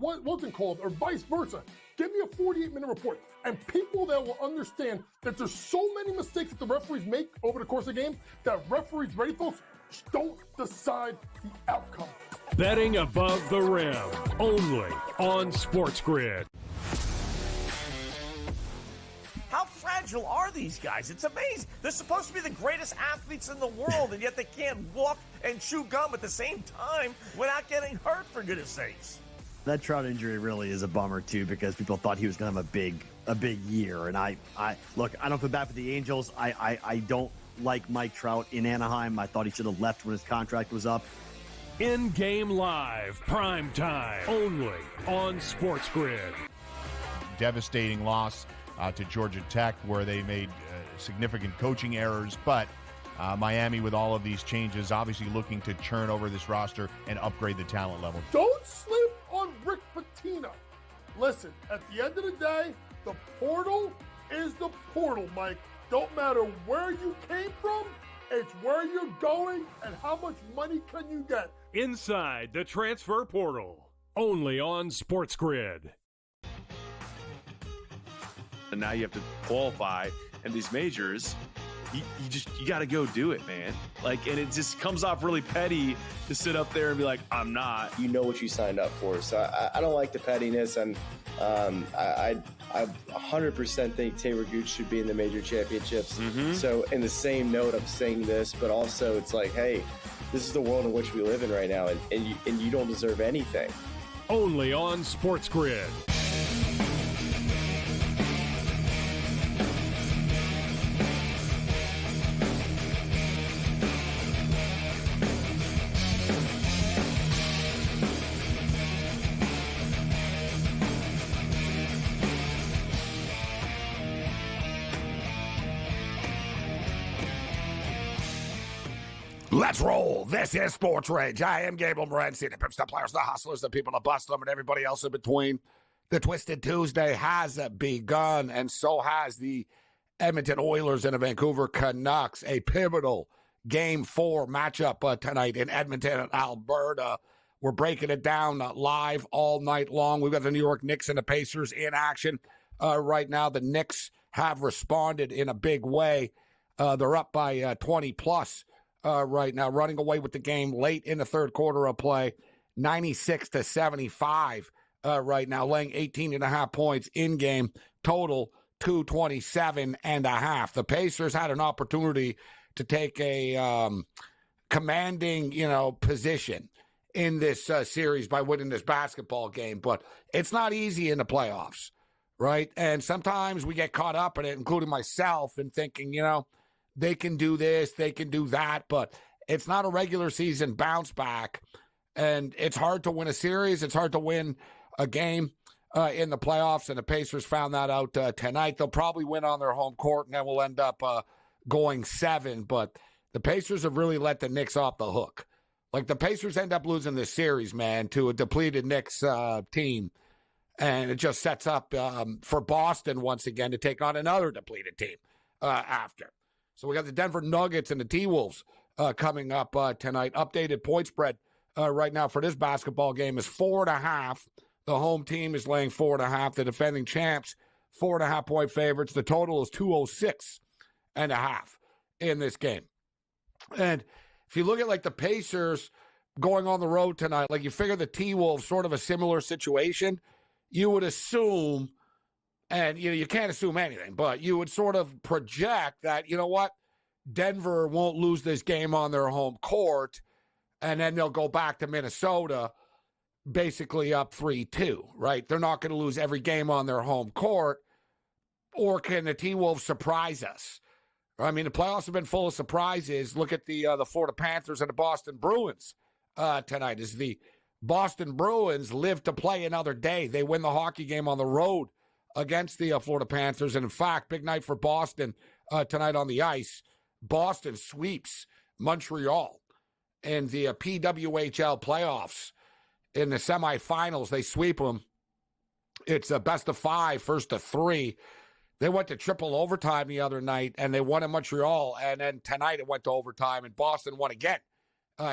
wasn't called, or vice versa. Give me a 48-minute report. And people that will understand that there's so many mistakes that the referees make over the course of the game that referees, ready folks, don't decide the outcome. Betting above the rim, only on SportsGrid. How fragile are these guys? It's amazing. They're supposed to be the greatest athletes in the world, and yet they can't walk and chew gum at the same time without getting hurt, for goodness sakes. That Trout injury really is a bummer, too, because people thought he was going to have a big year. And I look, I don't feel bad for the Angels. I don't like Mike Trout in Anaheim. I thought he should have left when his contract was up. In-game live, prime time, only on SportsGrid. Devastating loss to Georgia Tech, where they made significant coaching errors, but Miami, with all of these changes, obviously looking to churn over this roster and upgrade the talent level. Don't sleep on Rick Pitino. Listen, at the end of the day, the portal is the portal, Mike. Don't matter where you came from, it's where you're going and how much money can you get. Inside the transfer portal, only on SportsGrid. And now you have to qualify, and these majors, you got to go do it, man. Like, and it just comes off really petty to sit up there and be like, I'm not. You know what you signed up for. So I don't like the pettiness, and I 100% think Taylor Gooch should be in the major championships. Mm-hmm. So in the same note, I'm saying this, but also it's like, hey, this is the world in which we live in right now, and you don't deserve anything. Only on SportsGrid. Let's roll. This is SportsRage. I am Gabriel Morency, the pimps, the players, the hustlers, the people that bust them, and everybody else in between. The Twisted Tuesday has begun, and so has the Edmonton Oilers and the Vancouver Canucks. A pivotal Game 4 matchup tonight in Edmonton and Alberta. We're breaking it down live all night long. We've got the New York Knicks and the Pacers in action right now. The Knicks have responded in a big way. They're up by 20-plus. Right now, running away with the game late in the third quarter of play, 96-75 right now, laying 18.5 points in game, total 227.5. The Pacers had an opportunity to take a commanding, position in this series by winning this basketball game, but it's not easy in the playoffs, right? And sometimes we get caught up in it, including myself, in thinking, they can do this, they can do that, but it's not a regular season bounce back, and it's hard to win a series. It's hard to win a game in the playoffs, and the Pacers found that out tonight. They'll probably win on their home court, and then we'll end up going 7, but the Pacers have really let the Knicks off the hook. Like, the Pacers end up losing this series, man, to a depleted Knicks team, and it just sets up for Boston once again to take on another depleted team after. So we got the Denver Nuggets and the T-Wolves coming up tonight. Updated point spread right now for this basketball game is 4.5. The home team is laying 4.5. The defending champs, 4.5 point favorites. The total is 206.5 in this game. And if you look at the Pacers going on the road tonight, you figure the T-Wolves sort of a similar situation, you would assume. And, you can't assume anything, but you would sort of project that, Denver won't lose this game on their home court, and then they'll go back to Minnesota basically up 3-2, right? They're not going to lose every game on their home court, or can the T-Wolves surprise us? I mean, the playoffs have been full of surprises. Look at the Florida Panthers and the Boston Bruins tonight. As the Boston Bruins live to play another day, they win the hockey game on the road against the Florida Panthers. And in fact, big night for Boston tonight on the ice. Boston sweeps Montreal in the PWHL playoffs. In the semifinals, they sweep them. It's a best of 5, first to 3. They went to triple overtime the other night, and they won in Montreal. And then tonight it went to overtime, and Boston won again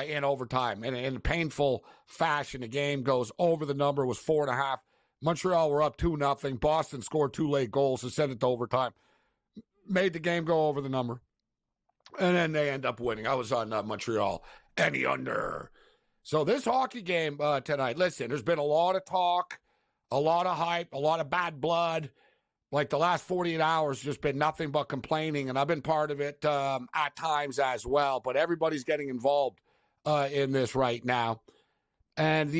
in overtime. And in a painful fashion, the game goes over the number. It was 4.5. Montreal were up 2-0. Boston scored 2 late goals to send it to overtime. Made the game go over the number. And then they end up winning. I was on Montreal. Any under. So this hockey game tonight, listen, there's been a lot of talk, a lot of hype, a lot of bad blood. Like the last 48 hours, just been nothing but complaining, and I've been part of it at times as well. But everybody's getting involved in this right now. And,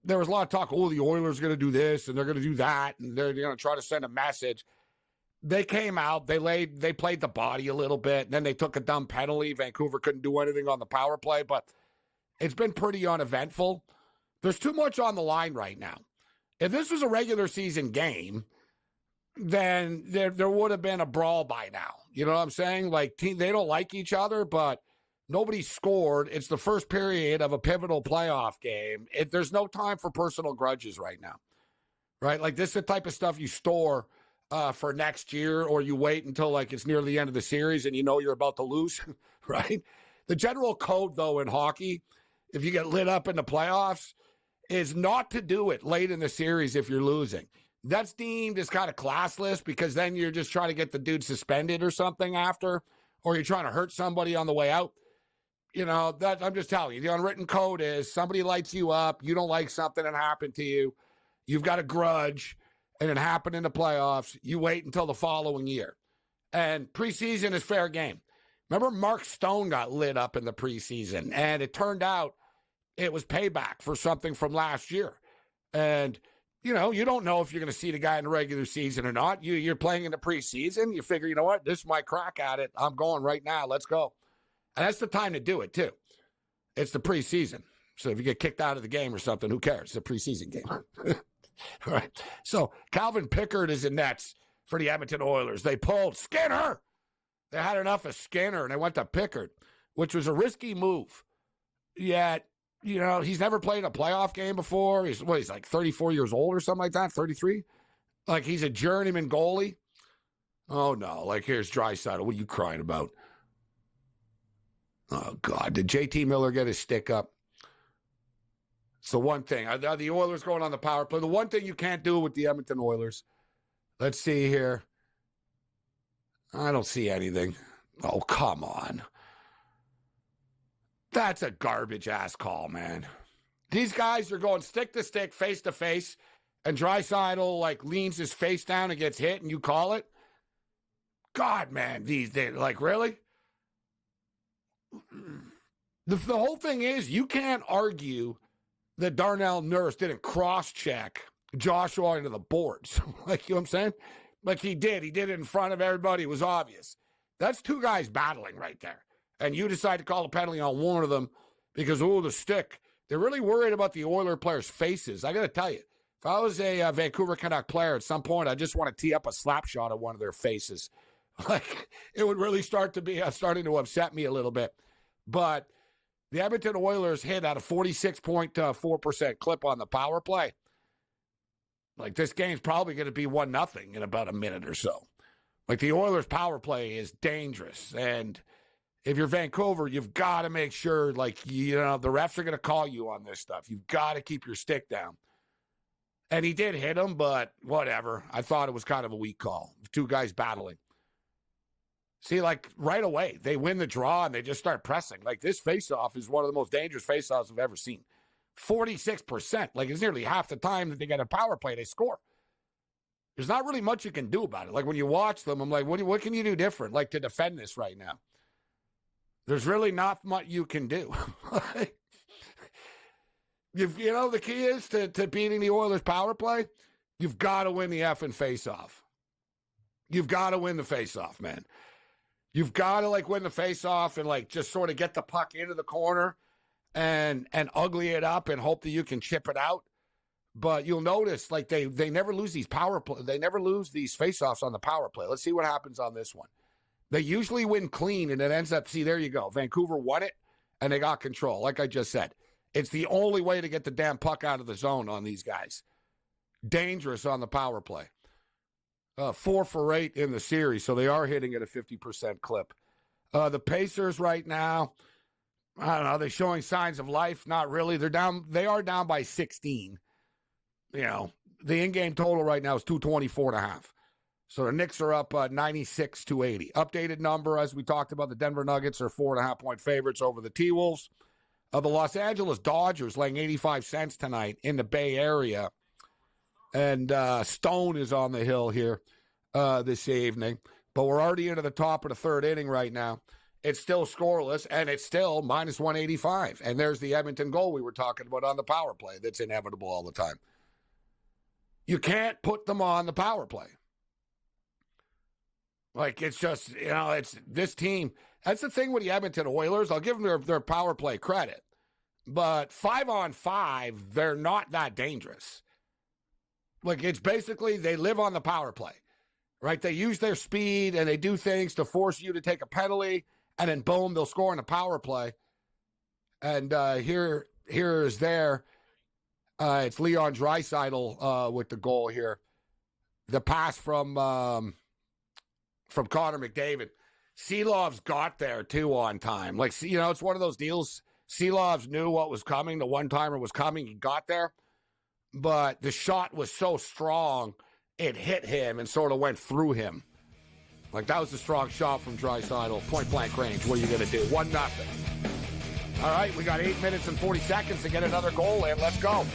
there was a lot of talk, the Oilers are going to do this, and they're going to do that, and they're going to try to send a message. They came out, they played the body a little bit, and then they took a dumb penalty. Vancouver couldn't do anything on the power play, but it's been pretty uneventful. There's too much on the line right now. If this was a regular season game, then there would have been a brawl by now. You know what I'm saying? Like, they don't like each other, but nobody scored. It's the first period of a pivotal playoff game. There's no time for personal grudges right now, right? Like, this is the type of stuff you store for next year, or you wait until, like, it's near the end of the series and you know you're about to lose, right? The general code, though, in hockey, if you get lit up in the playoffs, is not to do it late in the series if you're losing. That's deemed as kind of classless, because then you're just trying to get the dude suspended or something after, or you're trying to hurt somebody on the way out. That I'm just telling you, the unwritten code is somebody lights you up, you don't like something that happened to you, you've got a grudge, and it happened in the playoffs, you wait until the following year. And preseason is fair game. Remember Mark Stone got lit up in the preseason, and it turned out it was payback for something from last year. And you don't know if you're going to see the guy in the regular season or not. You're playing in the preseason. You figure, you know what? This is my crack at it. I'm going right now. Let's go. And that's the time to do it, too. It's the preseason. So if you get kicked out of the game or something, who cares? It's a preseason game. All right. So Calvin Pickard is in nets for the Edmonton Oilers. They pulled Skinner. They had enough of Skinner, and they went to Pickard, which was a risky move. Yet, he's never played a playoff game before. He's like 34 years old or something like that, 33? Like, he's a journeyman goalie. Oh, no. Like, here's Draisaitl. What are you crying about? Oh, God. Did JT Miller get his stick up? It's the one thing. Are the Oilers going on the power play? The one thing you can't do with the Edmonton Oilers. Let's see here. I don't see anything. Oh, come on. That's a garbage-ass call, man. These guys are going stick to stick, face to face, and Draisaitl, like, leans his face down and gets hit, and you call it? God, man, they like, really? The whole thing is, you can't argue that Darnell Nurse didn't cross-check Joshua into the boards. Like, you know what I'm saying? Like, he did. He did it in front of everybody. It was obvious. That's two guys battling right there. And you decide to call a penalty on one of them because, the stick. They're really worried about the Oiler players' faces. I got to tell you, if I was a Vancouver Canuck player at some point, I just want to tee up a slap shot at one of their faces. Like, it would really start to be starting to upset me a little bit. But the Edmonton Oilers hit at a 46.4% clip on the power play. Like, this game's probably going to be 1-0 in about a minute or so. Like, the Oilers' power play is dangerous. And if you're Vancouver, you've got to make sure, like, the refs are going to call you on this stuff. You've got to keep your stick down. And he did hit him, but whatever. I thought it was kind of a weak call. Two guys battling. See, like, right away, they win the draw and they just start pressing. Like, this faceoff is one of the most dangerous faceoffs I've ever seen. 46%. Like, it's nearly half the time that they get a power play, they score. There's not really much you can do about it. Like, when you watch them, I'm like, what can you do different, like, to defend this right now? There's really not much you can do. The key is to beating the Oilers' power play, you've got to win the effing face-off. You've got to win the face-off, man. You've got to, like, win the face-off and, like, just sort of get the puck into the corner and ugly it up and hope that you can chip it out. But you'll notice, like, they never lose these they never lose these face-offs on the power play. Let's see what happens on this one. They usually win clean, and it ends up, see, there you go. Vancouver won it, and they got control. Like I just said, it's the only way to get the damn puck out of the zone on these guys. Dangerous on the power play. 4 for 8 in the series, so they are hitting at a 50% clip. The Pacers right now, I don't know. They're showing signs of life. Not really. They are down by 16. You know, the in-game total right now is 224.5. So the Knicks are up 96-80. Updated number, as we talked about, the Denver Nuggets are 4.5-point favorites over the T-Wolves. The Los Angeles Dodgers laying 85 cents tonight in the Bay Area. And Stone is on the hill here this evening. But we're already into the top of the third inning right now. It's still scoreless, and it's still minus 185. And there's the Edmonton goal we were talking about on the power play that's inevitable all the time. You can't put them on the power play. Like, it's just, you know, it's this team. That's the thing with the Edmonton Oilers. I'll give them their power play credit. But 5-on-5, they're not that dangerous. Like, it's basically they live on the power play, right? They use their speed and they do things to force you to take a penalty, and then boom, they'll score in a power play. And here is there. It's Leon Draisaitl with the goal here. The pass from Connor McDavid. Seelov's got there, too, on time. Like, you know, it's one of those deals. Seelovs knew what was coming. The one-timer was coming. He got there. But the shot was so strong, it hit him and sort of went through him. Like, that was a strong shot from Draisaitl. Point-blank range. What are you going to do? 1-0. All right, we got 8 minutes and 40 seconds to get another goal in. Let's go.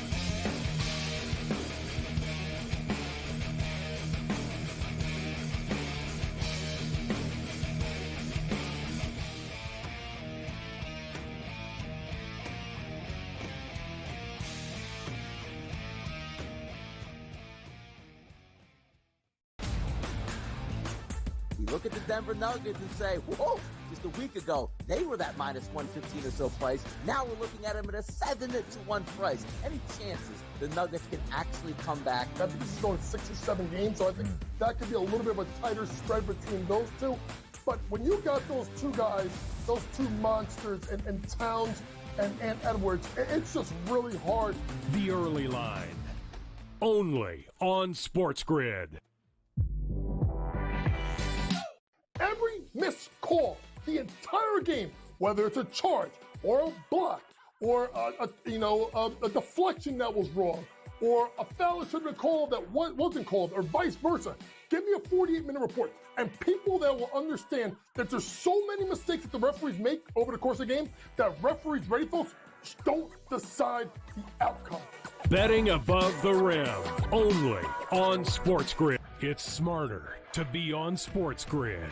Look at the Denver Nuggets and say, whoa, just a week ago, they were that minus 115 or so price. Now we're looking at them at a 7-1 price. Any chances the Nuggets can actually come back? I think this is going 6 or 7 games, so I think that could be a little bit of a tighter spread between those two. But when you got those two guys, those two monsters, and Towns and Edwards, it's just really hard. The early line, only on SportsGrid. Every missed call, the entire game, whether it's a charge or a block or a deflection that was wrong or a foul that should have been called that wasn't called or vice versa. Give me a 48-minute report. And people that will understand that there's so many mistakes that the referees make over the course of the game that referees, ready folks, don't decide the outcome. Betting above the rim, only on SportsGrid. It's smarter to be on SportsGrid.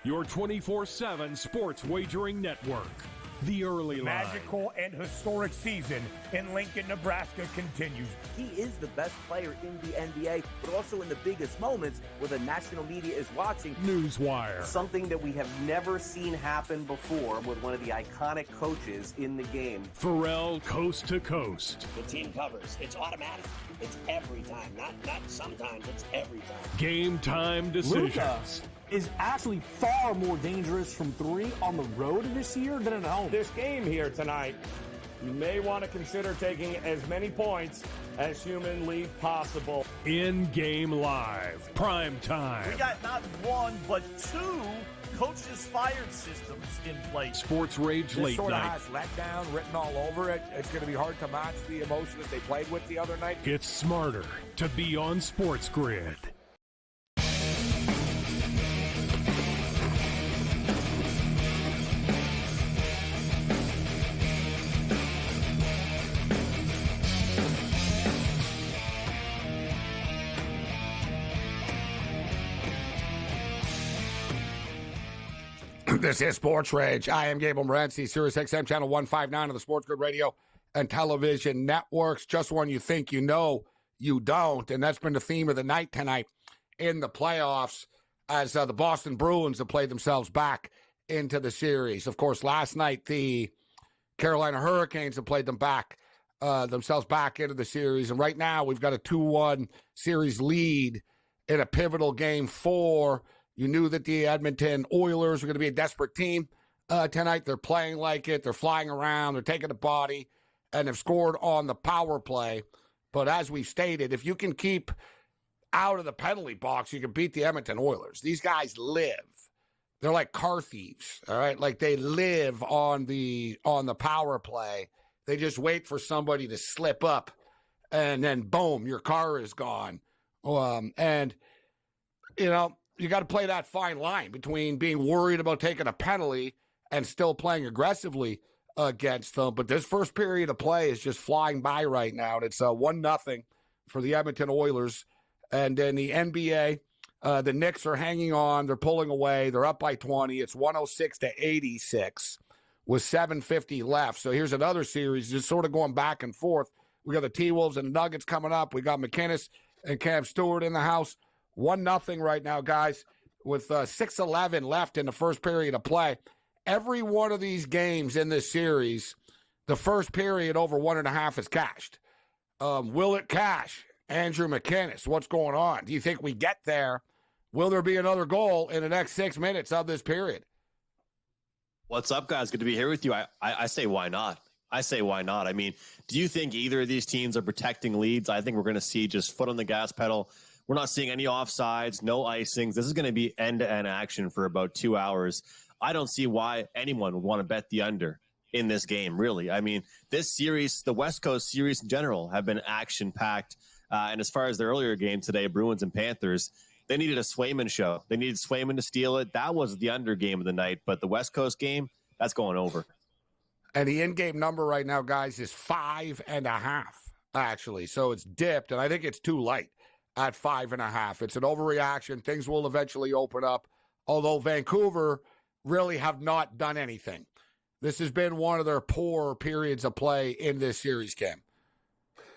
Your 24/7 sports wagering network. The early line. Magical and historic season in Lincoln, Nebraska continues. He is the best player in the NBA, but also in the biggest moments where the national media is watching. Newswire. Something that we have never seen happen before with one of the iconic coaches in the game. Pharrell, coast to coast. The team covers. It's automatic. It's every time. Not sometimes. It's every time. Game time decisions. Luka is actually far more dangerous from three on the road this year than at home. This game here tonight, you may want to consider taking as many points as humanly possible. In-game live, prime time. We got not one, but two coaches fired systems in place. SportsRage This late sort of night. has letdown written all over it. It's going to be hard to match the emotion that they played with the other night. It's smarter to be on SportsGrid. This is SportsRage. I am Gabriel Morency, Sirius XM Channel 159 of the SportsGrid Radio and Television Networks. Just when you think you know, you don't. And that's been the theme of the night tonight in the playoffs as the Boston Bruins have played themselves back into the series. Of course, last night, the Carolina Hurricanes have played themselves back into the series. And right now, we've got a 2-1 series lead in a pivotal Game 4. You knew that the Edmonton Oilers were going to be a desperate team tonight. They're playing like it. They're flying around. They're taking the body and have scored on the power play. But as we've stated, if you can keep out of the penalty box, you can beat the Edmonton Oilers. These guys live. they're like car thieves, all right? Like they live on the power play. They just wait for somebody to slip up, and then boom, your car is gone. And you know, you got to play that fine line between being worried about taking a penalty and still playing aggressively against them. But this first period of play is just flying by right now. And it's 1-0 for the Edmonton Oilers. And in the NBA, the Knicks are hanging on. They're pulling away. They're up by 20. It's 106-86 with 7:50 left. So here's another series just sort of going back and forth. We got the T-Wolves and the Nuggets coming up. We got McInnes and Cam Stewart in the house. 1-0 right now, guys, with 6:11 left in the first period of play. Every one of these games in this series, the first period over 1.5 is cashed. Will it cash? Andrew McInnes, what's going on? Do you think we get there? Will there be another goal in the next 6 minutes of this period? What's up, guys? Good to be here with you. I say why not? I say why not? I mean, do you think either of these teams are protecting leads? I think we're going to see just foot on the gas pedal. We're not seeing any offsides, no icings. This is going to be end-to-end action for about 2 hours. I don't see why anyone would want to bet the under in this game, really. I mean, this series, the West Coast series in general, have been action-packed. And as far as the earlier game today, Bruins and Panthers, they needed a Swayman show. They needed Swayman to steal it. That was the under game of the night. But the West Coast game, that's going over. And the in-game number right now, guys, is 5.5, actually. So it's dipped, and I think it's too light at 5.5. It's an overreaction. Things will eventually open up, although Vancouver really have not done anything. This has been one of their poor periods of play in this series, Cam.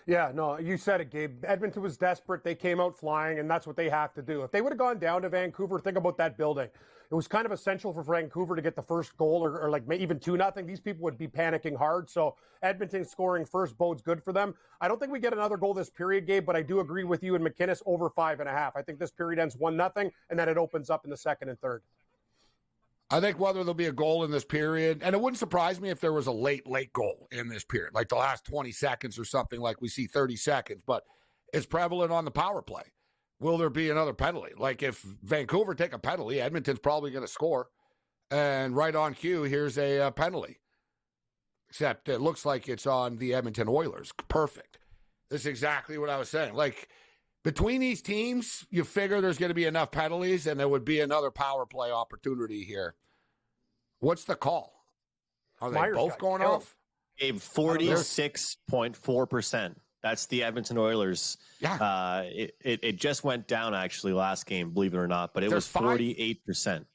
Yeah, no, you said it, Gabe. Edmonton was desperate. They came out flying, and that's what they have to do. If they would have gone down to Vancouver, think about that building. It was kind of essential for Vancouver to get the first goal or like even 2-0. These people would be panicking hard. So Edmonton scoring first bodes good for them. I don't think we get another goal this period, Gabe, but I do agree with you and McInnes over 5.5. I think this period ends 1-0, and then it opens up in the second and third. I think whether there'll be a goal in this period, and it wouldn't surprise me if there was a late goal in this period, like the last 20 seconds or something, like we see 30 seconds, but it's prevalent on the power play. Will there be another penalty? Like if Vancouver take a penalty, Edmonton's probably going to score. And right on cue, here's a penalty. Except it looks like it's on the Edmonton Oilers. Perfect. This is exactly what I was saying. Like between these teams, you figure there's going to be enough penalties and there would be another power play opportunity here. What's the call? Are they Myers both going off? Gabe, 46.4%. That's the Edmonton Oilers. Yeah. It just went down actually last game, believe it or not, but it was 48%.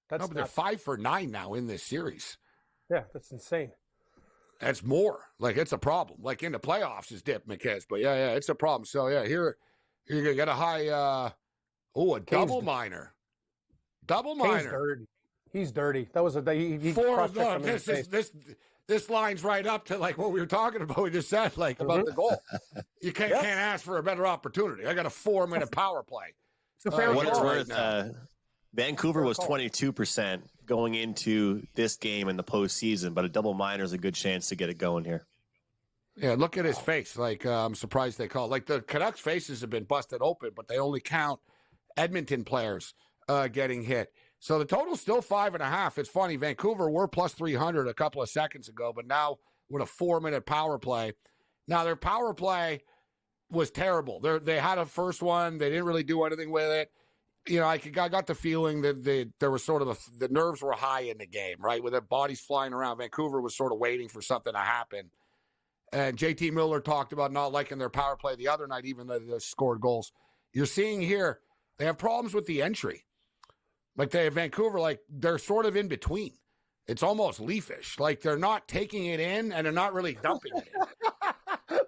But they're 5 for 9 now in this series. Yeah, that's insane. That's more. Like it's a problem. Like in the playoffs is dip, McKess. But yeah, it's a problem. So yeah, here you're gonna get a high a double minor. Double minor. He's dirty. That was he cross-checked him in the face. This lines right up to like what we were talking about. We just said like about the goal. You can't ask for a better opportunity. I got a 4-minute power play. It's a fair what it's call worth. right Vancouver was 22% going into this game in the postseason, but a double minor is a good chance to get it going here. Yeah, look at his face. Like I'm surprised they call. Like the Canucks' faces have been busted open, but they only count Edmonton players getting hit. So the total's still 5.5. It's funny. Vancouver were plus 300 a couple of seconds ago, but now with a 4-minute power play. Now their power play was terrible. They had a first one. They didn't really do anything with it. You know, I got the feeling that there was sort of the nerves were high in the game, right? With their bodies flying around. Vancouver was sort of waiting for something to happen. And JT Miller talked about not liking their power play the other night, even though they scored goals. You're seeing here, they have problems with the entry. Like Vancouver, like they're sort of in between. It's almost leafish. Like they're not taking it in and they're not really dumping it in.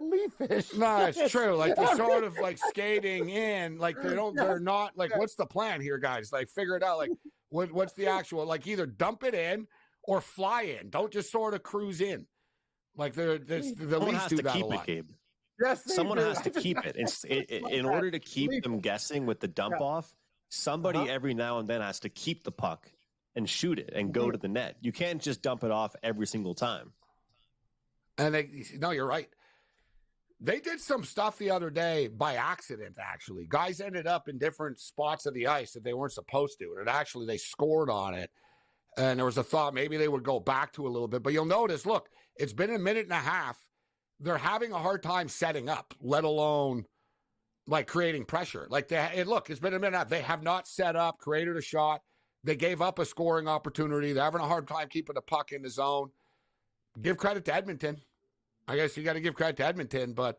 Leafish. No, it's true. Like they're sort of like skating in. Like they're not like, what's the plan here, guys? Like figure it out. Like what's the actual, like either dump it in or fly in. Don't just sort of cruise in. Like the least do that a lot. Gabe. Yes, someone has to keep it. In order to keep them guessing with the dump off, somebody every now and then has to keep the puck and shoot it and go to the net. You can't just dump it off every single time. And no, you're right. They did some stuff the other day by accident, actually. Guys ended up in different spots of the ice that they weren't supposed to. And actually, they scored on it. And there was a thought maybe they would go back to a little bit. But you'll notice, look, it's been a minute and a half. They're having a hard time setting up, let alone like creating pressure. Like, it's been a minute and a half. They have not set up, created a shot. They gave up a scoring opportunity. They're having a hard time keeping the puck in the zone. Give credit to Edmonton. I guess you got to give credit to Edmonton, but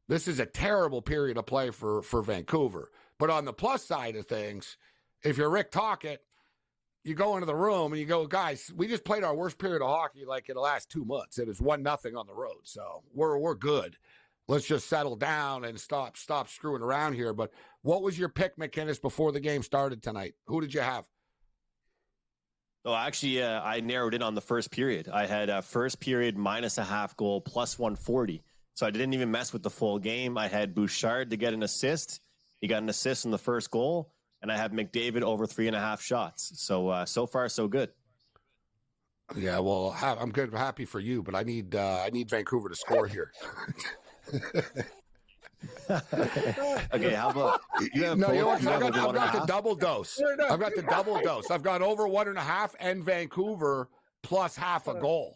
this is a terrible period of play for Vancouver. But on the plus side of things, if you're Rick Tocchet, you go into the room and you go, guys, we just played our worst period of hockey like in the last 2 months. It was 1-0 on the road, so we're good. Let's just settle down and stop screwing around here. But what was your pick, McInnes, before the game started tonight? Who did you have? Oh, actually, I narrowed in on the first period. I had first period minus a half goal plus 140. So I didn't even mess with the full game. I had Bouchard to get an assist. He got an assist in the first goal. And I have McDavid over 3.5 shots. So, so far, so good. Yeah, well, I'm good. I'm happy for you, but I need Vancouver to score here. Okay, how about you have I've got the double dose. I've got the double dose. I've got over 1.5 and Vancouver plus half a goal.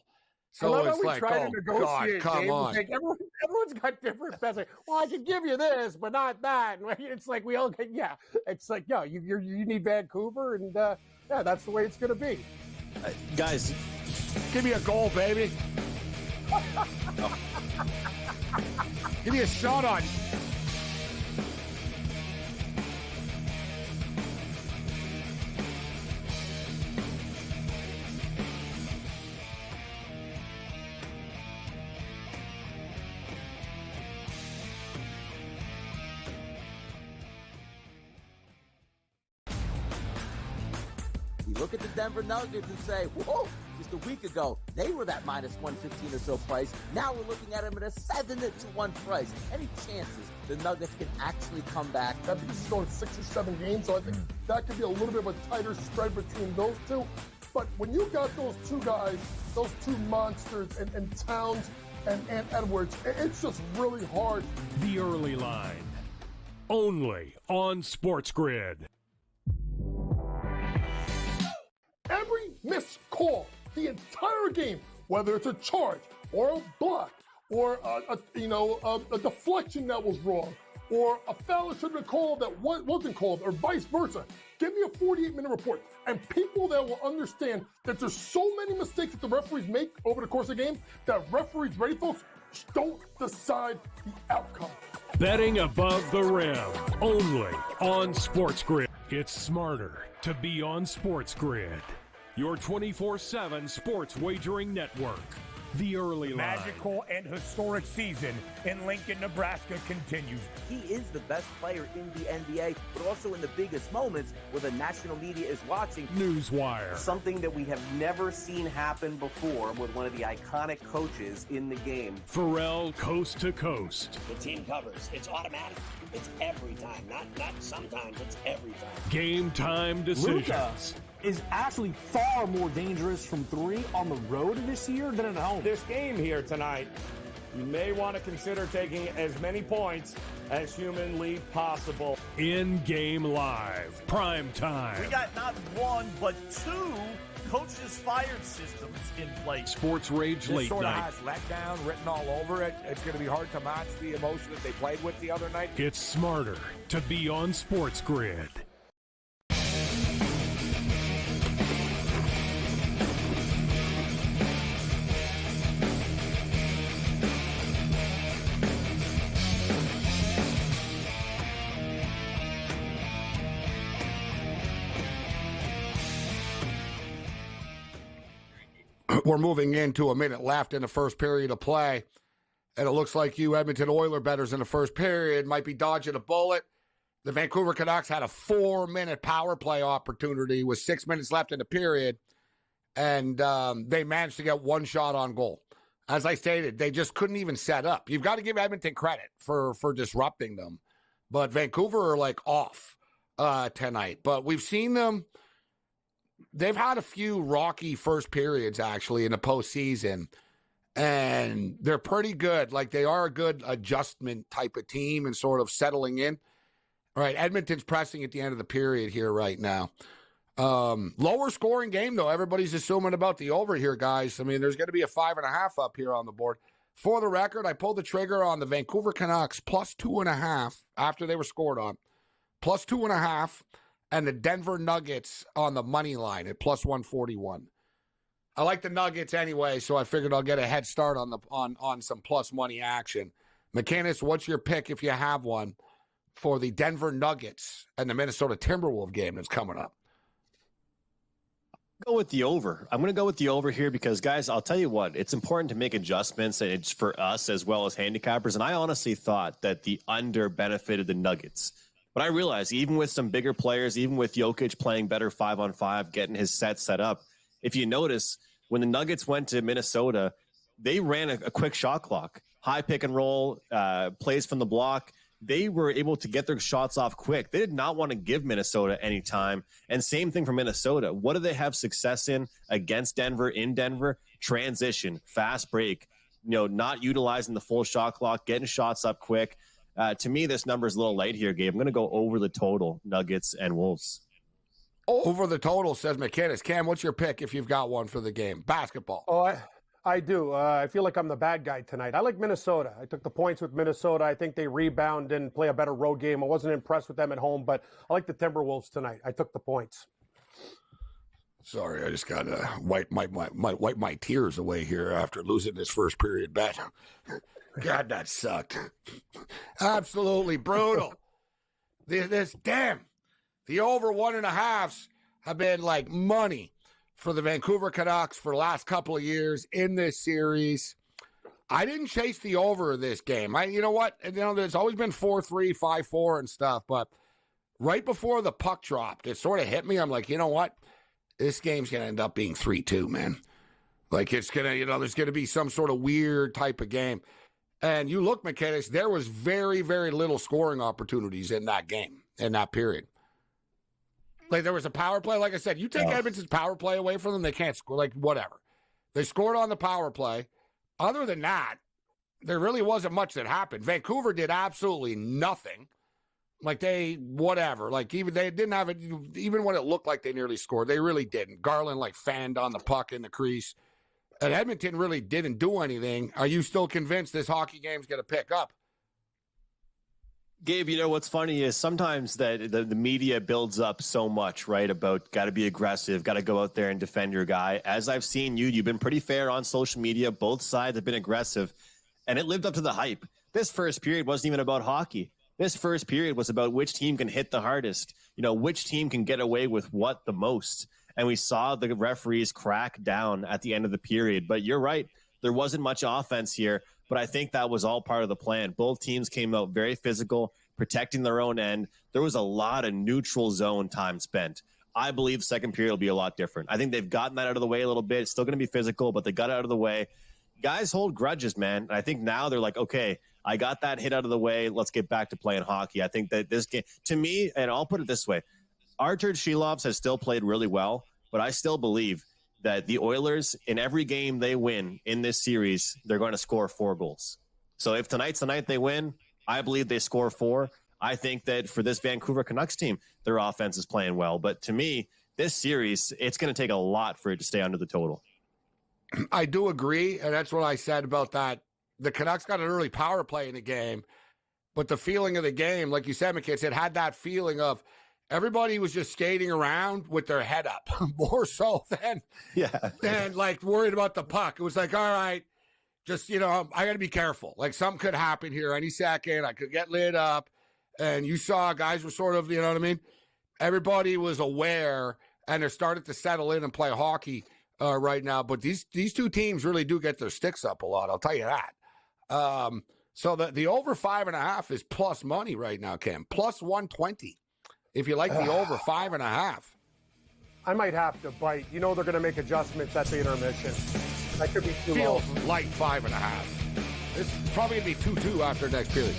So it's like, oh, God, come on. Like everyone's got different bets. Like, well, I can give you this, but not that. And it's like we all get, yeah. It's like, yeah, you need Vancouver, and yeah, that's the way it's going to be. Guys, give me a goal, baby. Give me a shot on. You look at the Denver Nuggets and say, whoa, just a week ago, they were that minus 115 or so price. Now we're looking at them at a 7-1 price. Any chances the Nuggets can actually come back? I think this is going 6 or 7 games, so I think that could be a little bit of a tighter spread between those two. But when you got those two guys, those two monsters, and Towns and Edwards, it's just really hard. The early line, only on SportsGrid. Every missed call, the entire game, whether it's a charge or a block or a deflection that was wrong or a foul that should have been called that wasn't called or vice versa. Give me a 48-minute report. And people that will understand that there's so many mistakes that the referees make over the course of the game that referees, ready folks, don't decide the outcome. Betting above the rim, only on SportsGrid. It's smarter to be on SportsGrid, your 24/7 sports wagering network. The early line. Magical and historic season in Lincoln, Nebraska continues. He is the best player in the NBA, but also in the biggest moments where the national media is watching. Newswire. Something that we have never seen happen before with one of the iconic coaches in the game. Pharrell, coast to coast. The team covers. It's automatic. It's every time. Not sometimes. It's every time. Game time decisions. Luka is actually far more dangerous from three on the road this year than at home. This game here tonight, you may want to consider taking as many points as humanly possible. In-game live, prime time. We got not one, but two coaches fired systems in place. SportsRage late sort night. Of has letdown written all over it. It's going to be hard to match the emotion that they played with the other night. It's smarter to be on SportsGrid. We're moving into a minute left in the first period of play, and it looks like you Edmonton Oilers bettors in the first period might be dodging a bullet. The Vancouver Canucks had a 4-minute power play opportunity with 6 minutes left in the period, and they managed to get one shot on goal. As I stated, they just couldn't even set up. You've got to give Edmonton credit for disrupting them, but Vancouver are like off tonight. But we've seen them. They've had a few rocky first periods, actually, in the postseason. and they're pretty good. Like, they are a good adjustment type of team and sort of settling in. All right, Edmonton's pressing at the end of the period here right now. Lower scoring game, though. Everybody's assuming about the over here, guys. I mean, there's going to be a 5.5 up here on the board. For the record, I pulled the trigger on the Vancouver Canucks plus 2.5 after they were scored on. Plus 2.5, and the Denver Nuggets on the money line at plus 141. I like the Nuggets anyway, so I figured I'll get a head start on some plus money action. McKinnis, what's your pick if you have one for the Denver Nuggets and the Minnesota Timberwolves game that's coming up? Go with the over. I'm going to go with the over here because, guys, I'll tell you what, it's important to make adjustments, and it's for us as well as handicappers. And I honestly thought that the under benefited the Nuggets. But I realized even with some bigger players, even with Jokic playing better 5-on-5, getting his set up, if you notice, when the Nuggets went to Minnesota, they ran a quick shot clock, high pick and roll, plays from the block. They were able to get their shots off quick. They did not want to give Minnesota any time. And same thing for Minnesota. What do they have success in against Denver, in Denver? Transition, fast break, not utilizing the full shot clock, getting shots up quick. To me, this number is a little light here, Gabe. I'm going to go over the total, Nuggets and Wolves. Over the total, says McKinnis. Cam, what's your pick if you've got one for the game? Basketball. Oh, I do. I feel like I'm the bad guy tonight. I like Minnesota. I took the points with Minnesota. I think they rebound and play a better road game. I wasn't impressed with them at home, but I like the Timberwolves tonight. I took the points. Sorry, I just got to wipe my tears away here after losing this first period bet. God, that sucked. Absolutely brutal. The over 1.5s have been like money for the Vancouver Canucks for the last couple of years in this series. I didn't chase the over this game. You know what? There's always been 4-3, 5-4 and stuff, but right before the puck dropped, it sort of hit me. I'm like, you know what? This game's going to end up being 3-2, man. Like, it's going to, there's going to be some sort of weird type of game. And you look, McKinnis, there was very, very little scoring opportunities in that game, in that period. Like, there was a power play. Like I said, you take Edmonton's power play away from them, they can't score. Like, whatever. They scored on the power play. Other than that, there really wasn't much that happened. Vancouver did absolutely nothing. Like, whatever. Like, even they didn't have it. Even when it looked like they nearly scored, they really didn't. Garland, fanned on the puck in the crease. And Edmonton really didn't do anything. Are you still convinced this hockey game's going to pick up? Gabe, what's funny is sometimes that the media builds up so much, right, about got to be aggressive, got to go out there and defend your guy. As I've seen you've been pretty fair on social media. Both sides have been aggressive, and it lived up to the hype. This first period wasn't even about hockey. This first period was about which team can hit the hardest, which team can get away with what the most. And we saw the referees crack down at the end of the period. But you're right. There wasn't much offense here. But I think that was all part of the plan. Both teams came out very physical, protecting their own end. There was a lot of neutral zone time spent. I believe second period will be a lot different. I think they've gotten that out of the way a little bit. It's still going to be physical, but they got it out of the way. Guys hold grudges, man. And I think now they're like, okay, I got that hit out of the way. Let's get back to playing hockey. I think that this game, to me, and I'll put it this way, Artur Shilovs has still played really well, but I still believe that the Oilers, in every game they win in this series, they're going to score 4 goals. So if tonight's the night they win, I believe they score 4. I think that for this Vancouver Canucks team, their offense is playing well. But to me, this series, it's going to take a lot for it to stay under the total. I do agree, and that's what I said about that. The Canucks got an early power play in the game, but the feeling of the game, like you said, McKinnis, it had that feeling of everybody was just skating around with their head up, more so than worried about the puck. It was like, all right, just, I got to be careful. Like, something could happen here any second. I could get lit up. And you saw guys were sort of, what I mean? Everybody was aware, and they're starting to settle in and play hockey right now. But these two teams really do get their sticks up a lot. I'll tell you that. So the over 5.5 is plus money right now, Cam. Plus 120. If you like the over 5.5. I might have to bite. They're going to make adjustments at the intermission. That could be too low. Feels like 5.5. This is probably going to be 2-2 after next period.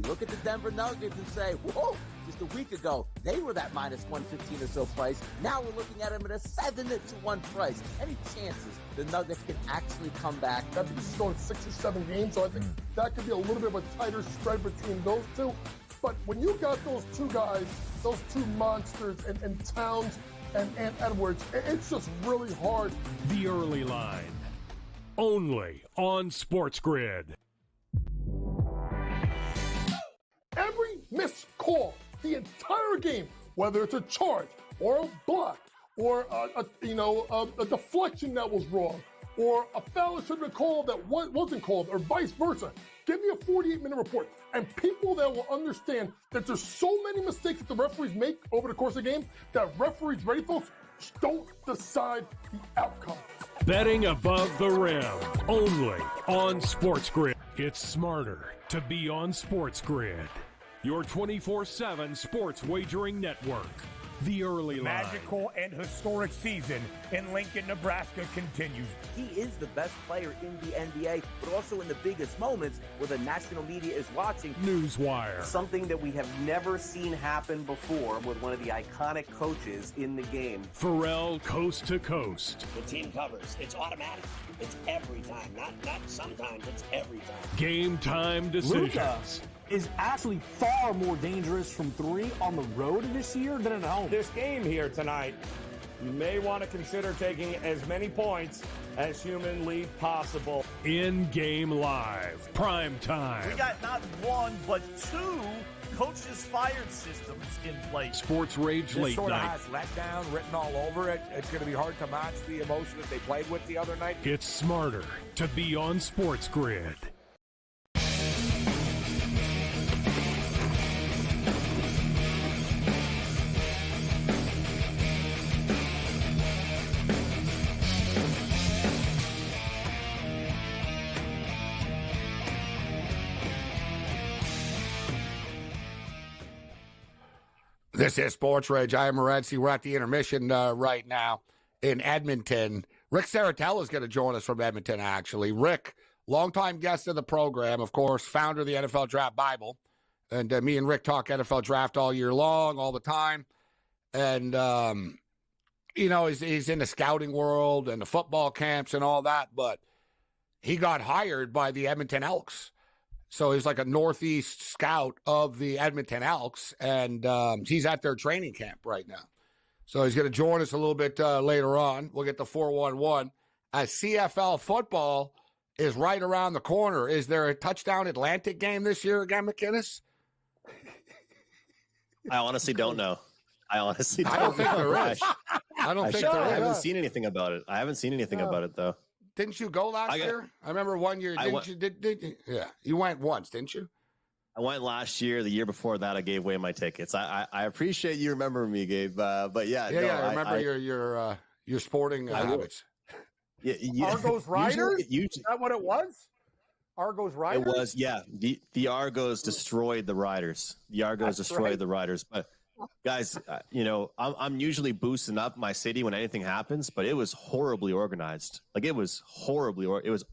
You look at the Denver Nuggets and say, whoa, just a week ago, they were that minus 115 or so price. Now we're looking at them at a 7-1 price. Any chances the Nuggets can actually come back? I think this is going 6 or 7 games, so I think that could be a little bit of a tighter spread between those two. But when you got those two guys, those two monsters, and Towns and Edwards, it's just really hard. The early line, only on SportsGrid. Every missed call, the entire game, whether it's a charge or a block or a deflection that was wrong or a foul that should have been called that wasn't called or vice versa. Give me a 48-minute report. And people that will understand that there's so many mistakes that the referees make over the course of the game that referees, ready folks, don't decide the outcome. Betting above the rim, only on SportsGrid. It's smarter to be on SportsGrid. Your 24/7 sports wagering network. The early line. Magical and historic season in Lincoln, Nebraska continues. He is the best player in the NBA, but also in the biggest moments where the national media is watching. Newswire. Something that we have never seen happen before with one of the iconic coaches in the game. Pharrell, coast to coast. The team covers. It's automatic. It's every time. Not sometimes. It's every time. Game time decisions. Luka is actually far more dangerous from 3 on the road this year than at home. This game here tonight, you may want to consider taking as many points as humanly possible. In-game live, prime time. We got not one, but 2 coaches fired systems in place. SportsRage late sort of night. has letdown written all over it. It's going to be hard to match the emotion that they played with the other night. It's smarter to be on SportsGrid. This is SportsRage. I am Morency. We're at the intermission right now in Edmonton. Rick Saratella is going to join us from Edmonton, actually. Rick, longtime guest of the program, of course, founder of the NFL Draft Bible. And me and Rick talk NFL Draft all year long, all the time. And, he's in the scouting world and the football camps and all that. But he got hired by the Edmonton Elks. So he's like a Northeast scout of the Edmonton Elks, and he's at their training camp right now. So he's going to join us a little bit later on. We'll get the 411. As CFL football is right around the corner. Is there a touchdown Atlantic game this year again, McInnes? I honestly don't know. I don't think there is. I don't think there is. I haven't seen anything about it. About it, though. Didn't you go last year? I remember one year. Yeah, you went once, didn't you? I went last year. The year before that, I gave away my tickets. I appreciate you remembering me, Gabe. But yeah, I remember your sporting habits. Yeah, Argos Riders? Is that what it was? Argos Riders? It was, yeah. The Argos destroyed the Riders. The Riders. But guys, I'm usually boosting up my city when anything happens, but it was horribly organized. Like it was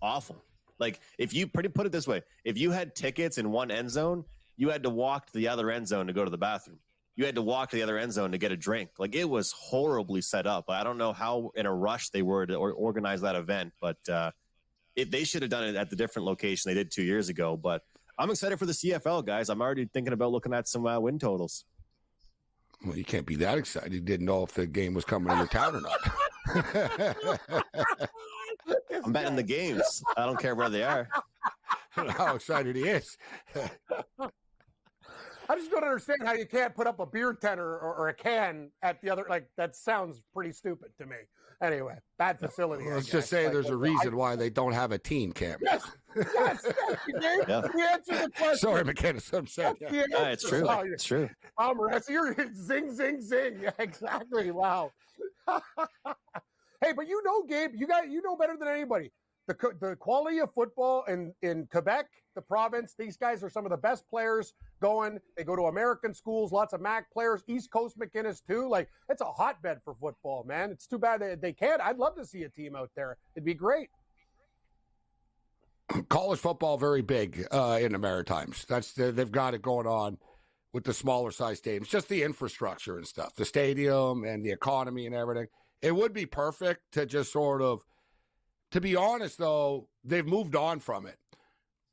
awful. Like if you put it this way, if you had tickets in one end zone, you had to walk to the other end zone to go to the bathroom. You had to walk to the other end zone to get a drink. Like it was horribly set up. I don't know how in a rush they were to organize that event, but they should have done it at the different location they did 2 years ago. But I'm excited for the CFL, guys. I'm already thinking about looking at some win totals. Well, you can't be that excited. You didn't know if the game was coming into town or not. I'm betting the games. I don't care where they are. How excited he is. I just don't understand how you can't put up a beer tent or a can at the other. Like, that sounds pretty stupid to me. Anyway, bad facility. Let's just say there's a reason why they don't have a teen camp. Yes. Yeah. You answered the question. Sorry, McInnes. I'm saying. Yeah, it's true. It's true. You're zing, zing, zing. Yeah, exactly. Wow. Hey, but Gabe, you know better than anybody. The quality of football in Quebec, the province, these guys are some of the best players going. They go to American schools, lots of MAC players, East Coast McInnes too. Like, it's a hotbed for football, man. It's too bad they can't. I'd love to see a team out there. It'd be great. college football very big in the Maritimes. They've got it going on with the smaller size stadiums, just the infrastructure and stuff, the stadium and the economy and everything. It would be perfect to just sort of, to be honest though, they've moved on from it.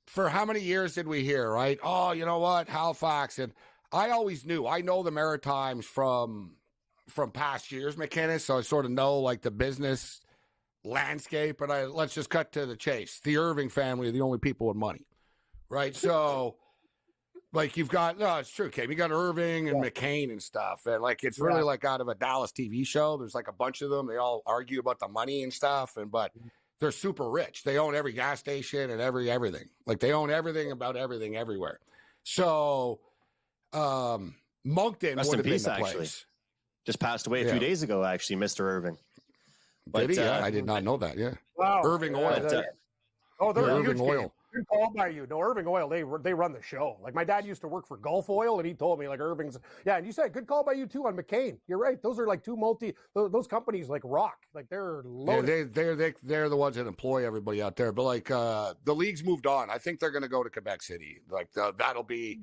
For how many years did we hear, right? Oh, you know what, Halifax, and I always knew. I know the Maritimes from past years, McKinnon, so I sort of know like the business landscape. But let's just cut to the chase. The Irving family are the only people with money, right? So, like you've got, no, it's true, Cam. You got Irving and McCain and stuff, and like it's really like out of a Dallas TV show. There's like a bunch of them. They all argue about the money and stuff, but they're super rich. They own every gas station and everything. Like they own everything about everything everywhere. So. Moncton would have been the place. Actually. Just passed away a few days ago, actually, Mr. Irving. But, did he? I did not know that, Wow. Irving Oil. They're Irving Oil. Good call by you. No, Irving Oil, they run the show. Like my dad used to work for Gulf Oil, and he told me like Irving's. Yeah, and you said good call by you too on McCain. You're right. Those are like those companies like rock. Like they're loaded. Yeah, they're the ones that employ everybody out there. But like the league's moved on. I think they're going to go to Quebec City. Like that'll be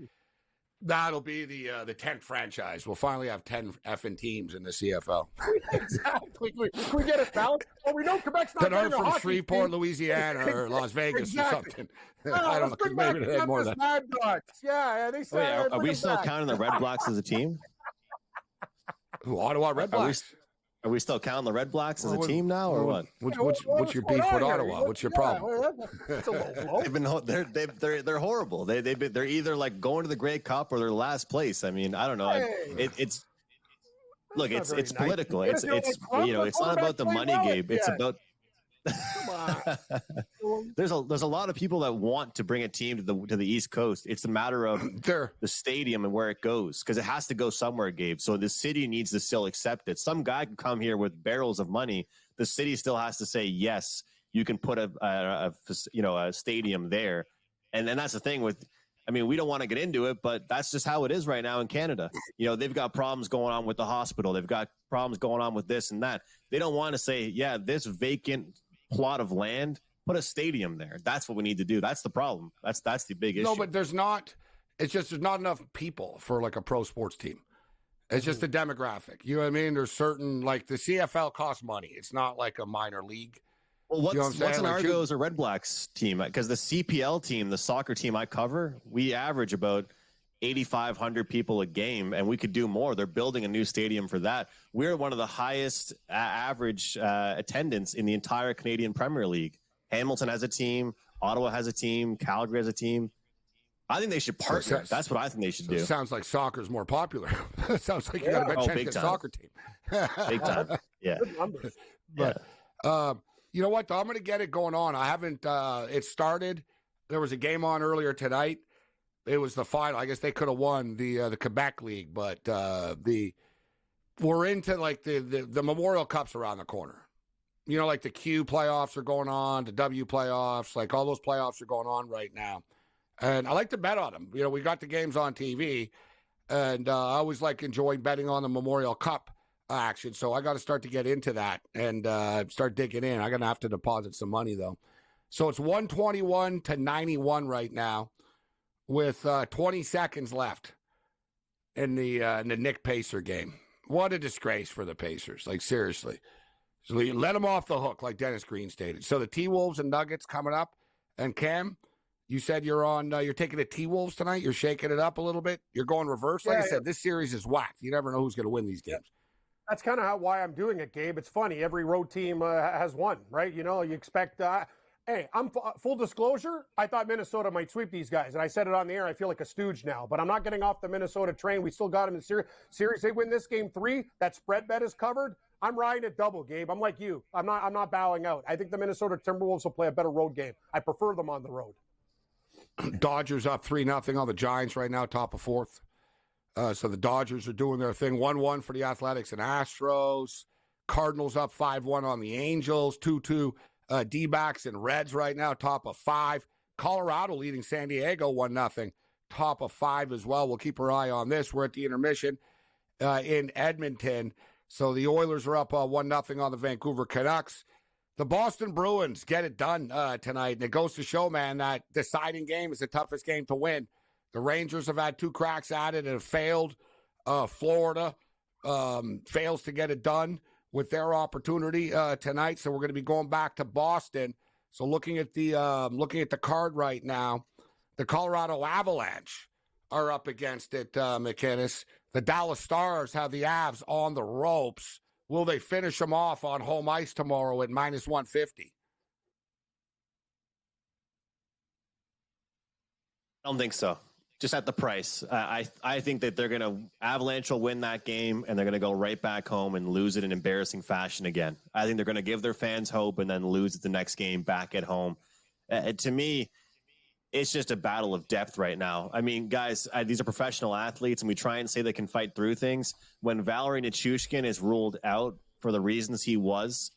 the 10th franchise. We'll finally have 10 effing teams in the CFL. Exactly. Can we get it balanced? Well, we know Quebec's not that are getting a from hockey Shreveport, team. Louisiana, or Las Vegas or something. I don't know. Maybe Maybe they had more than Mad Dogs. Yeah, they said. Are we still counting the Red Blacks as a team? Who, Ottawa Red Blacks? Are we still counting the Red Blacks as a team now, or what? What's your beef with Ottawa? What's your problem? They're horrible. They're either like going to the Grey Cup or they're last place. I mean, I don't know. It's political. It's not about the money, Gabe. It's about. There's a lot of people that want to bring a team to the East Coast. It's a matter of the stadium and where it goes, because it has to go somewhere, Gabe. So the city needs to still accept it. Some guy can come here with barrels of money. The city still has to say yes. You can put a stadium there, and that's the thing with. I mean, we don't want to get into it, but that's just how it is right now in Canada. You know, they've got problems going on with the hospital. They've got problems going on with this and that. They don't want to say, yeah, this vacant plot of land, put a stadium there. That's what we need to do. That's the problem. That's the big issue. No, but there's not enough people for like a pro sports team. It's just the demographic. You know what I mean? There's certain, like the CFL costs money. It's not like a minor league. Well, what's an Argos or Red Blacks team? Because the CPL team, the soccer team I cover, we average about 8,500 people a game, and we could do more. They're building a new stadium for that. We're one of the highest average attendance in the entire Canadian Premier League. Hamilton has a team. Ottawa has a team. Calgary has a team. I think they should partner. That's what I think they should do. It sounds like soccer's more popular. It sounds like you got a chance to get a soccer team. Big time. Yeah. But you know what? I'm going to get it going on. I haven't. It started. There was a game on earlier tonight. It was the final. I guess they could have won the Quebec League, but we're into like the Memorial Cup's around the corner. You know, like the Q playoffs are going on, the W playoffs, like all those playoffs are going on right now. And I like to bet on them. You know, we got the games on TV, and I always like enjoying betting on the Memorial Cup action. So I got to start to get into that and start digging in. I'm going to have to deposit some money, though. So it's 121-91 right now with 20 seconds left in the Nick Pacer game. What a disgrace for the Pacers. Like, seriously. So you let them off the hook, like Dennis Green stated. So the T-Wolves and Nuggets coming up. And Cam, you said you're taking the T-Wolves tonight. You're shaking it up a little bit. You're going reverse. Like I said, this series is whacked. You never know who's going to win these games. That's kind of why I'm doing it, Gabe. It's funny. Every road team has won, right? You know, you expect hey, I'm full disclosure. I thought Minnesota might sweep these guys, and I said it on the air. I feel like a stooge now, but I'm not getting off the Minnesota train. We still got them in the series. They win this game 3. That spread bet is covered. I'm riding it double, Gabe. I'm like you. I'm not bowing out. I think the Minnesota Timberwolves will play a better road game. I prefer them on the road. Dodgers up 3-0 on the Giants right now, top of 4th. So the Dodgers are doing their thing. 1-1 for the Athletics and Astros. Cardinals up 5-1 on the Angels. 2-2 D-backs and Reds right now, top of 5. Colorado leading San Diego 1-0, top of 5 as well. We'll keep our eye on this. We're at the intermission in Edmonton. So the Oilers are up 1-0 on the Vancouver Canucks. The Boston Bruins get it done tonight, and it goes to show, man, that deciding game is the toughest game to win. The Rangers have had 2 cracks at it and have failed. Florida fails to get it done with their opportunity tonight, so we're going to be going back to Boston. So looking at the card right now, the Colorado Avalanche are up against it, McInnes. The Dallas Stars have the Avs on the ropes. Will they finish them off on home ice tomorrow at -150? I don't think so. Just at the price. I think that Avalanche will win that game, and they're going to go right back home and lose it in embarrassing fashion again. I think they're going to give their fans hope and then lose it the next game back at home. To me, it's just a battle of depth right now. I mean, guys, these are professional athletes, and we try and say they can fight through things. When Valeri Nichushkin is ruled out for the reasons he was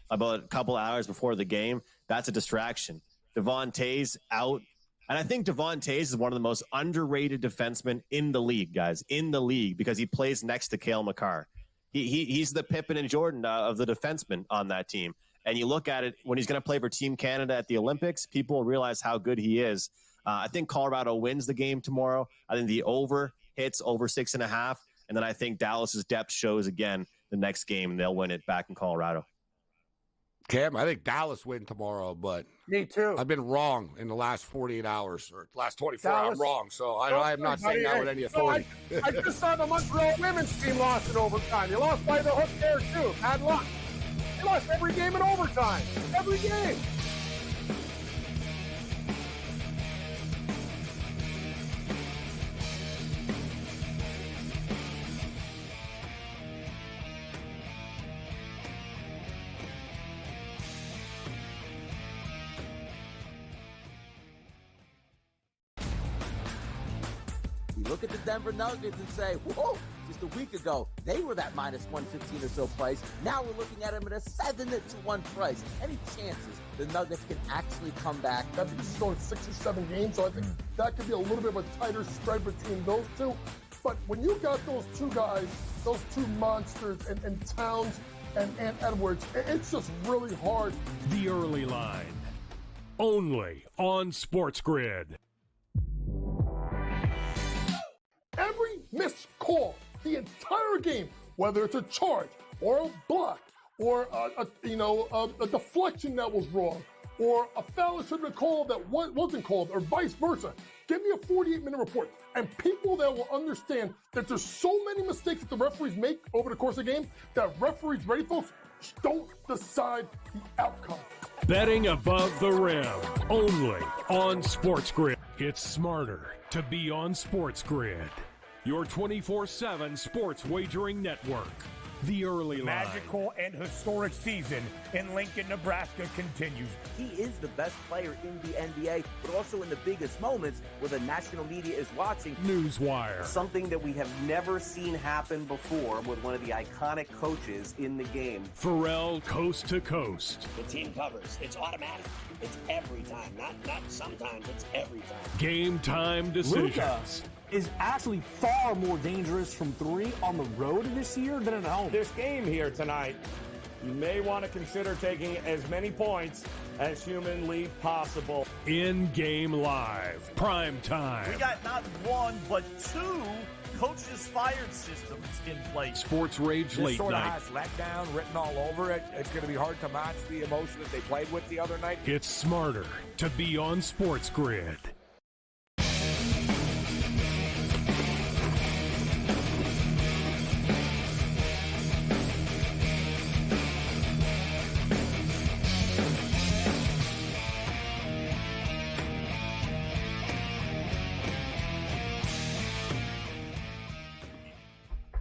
about a couple hours before the game, that's a distraction. Devon Toews out. And I think Devon Toews is one of the most underrated defensemen in the league, guys, in the league, because he plays next to Cale Makar. He's the Pippen and Jordan of the defensemen on that team. And you look at it, when he's going to play for Team Canada at the Olympics, people will realize how good he is. I think Colorado wins the game tomorrow. I think the over hits over 6.5. And then I think Dallas's depth shows again the next game, and they'll win it back in Colorado. Cam, I think Dallas win tomorrow, but me too. I've been wrong in the last 48 hours or last 24 hours. I'm wrong, so I'm not saying that with any authority. I just saw the Montreal women's team lost in overtime. You lost by the hook there too. Bad luck. You lost every game in overtime. Every game. You look at the Denver Nuggets and say, whoa, just a week ago, they were that -115 or so price. Now we're looking at them at a 7-1 price. Any chances the Nuggets can actually come back? I think this is going 6 or 7 games, so I think that could be a little bit of a tighter spread between those two. But when you got those two guys, those two monsters, and Towns and Edwards, it's just really hard. The early line, only on SportsGrid. Every missed call, the entire game, whether it's a charge or a block or a deflection that was wrong or a foul that should have been called that wasn't called or vice versa. Give me a 48-minute report. And people that will understand that there's so many mistakes that the referees make over the course of the game that referees, ready folks, don't decide the outcome. Betting above the rim, only on SportsGrid. It's smarter to be on SportsGrid, your 24/7 sports wagering network. The early line. Magical and historic season in Lincoln, Nebraska continues. He is the best player in the NBA, but also in the biggest moments where the national media is watching. Newswire. Something that we have never seen happen before with one of the iconic coaches in the game. Pharrell, coast to coast. The team covers. It's automatic. It's every time. Not sometimes. It's every time. Game time decisions. Luka is actually far more dangerous from 3 on the road this year than at home. This game here tonight, you may want to consider taking as many points as humanly possible. In-game live, prime time. We got not 1, but 2 coaches fired systems in place. SportsRage late sort night. of has letdown written all over it. It's going to be hard to match the emotion that they played with the other night. It's smarter to be on SportsGrid.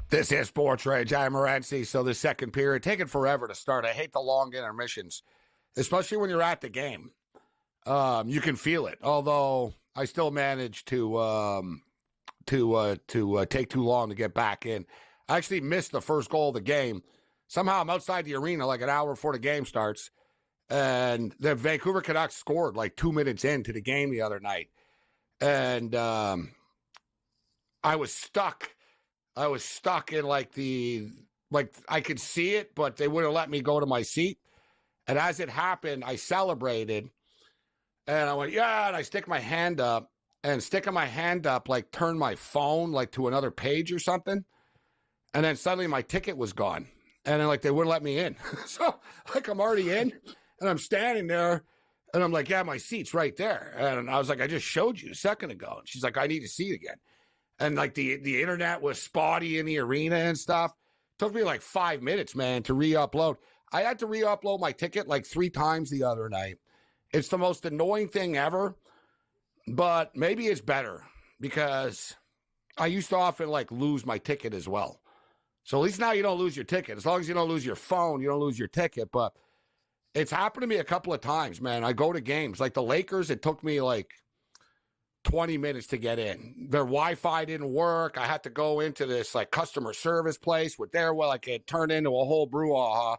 This is SportsRage. I'm Morency. So the second period, taking forever to start. I hate the long intermissions, especially when you're at the game. You can feel it. Although I still managed to take too long to get back in. I actually missed the first goal of the game. Somehow I'm outside the arena like an hour before the game starts, and the Vancouver Canucks scored like 2 minutes into the game the other night, and I was stuck. I was stuck in I could see it, but they wouldn't let me go to my seat. And as it happened, I celebrated. And I went, yeah, and I stick my hand up. And sticking my hand up, like, turned my phone, like, to another page or something. And then suddenly my ticket was gone. And then, like, they wouldn't let me in. So, like, I'm already in. And I'm standing there. And I'm like, yeah, my seat's right there. And I was like, I just showed you a second ago. And she's like, I need to see it again. And, like, the internet was spotty in the arena and stuff. It took me, like, 5 minutes, man, to re-upload. I had to re-upload my ticket, like, 3 times the other night. It's the most annoying thing ever. But maybe it's better because I used to often, like, lose my ticket as well. So at least now you don't lose your ticket. As long as you don't lose your phone, you don't lose your ticket. But it's happened to me a couple of times, man. I go to games. Like the Lakers, it took me, like, 20 minutes to get in. Their Wi-Fi didn't work. I had to go into this, like, customer service place with their, well, like, it turned into a whole brouhaha.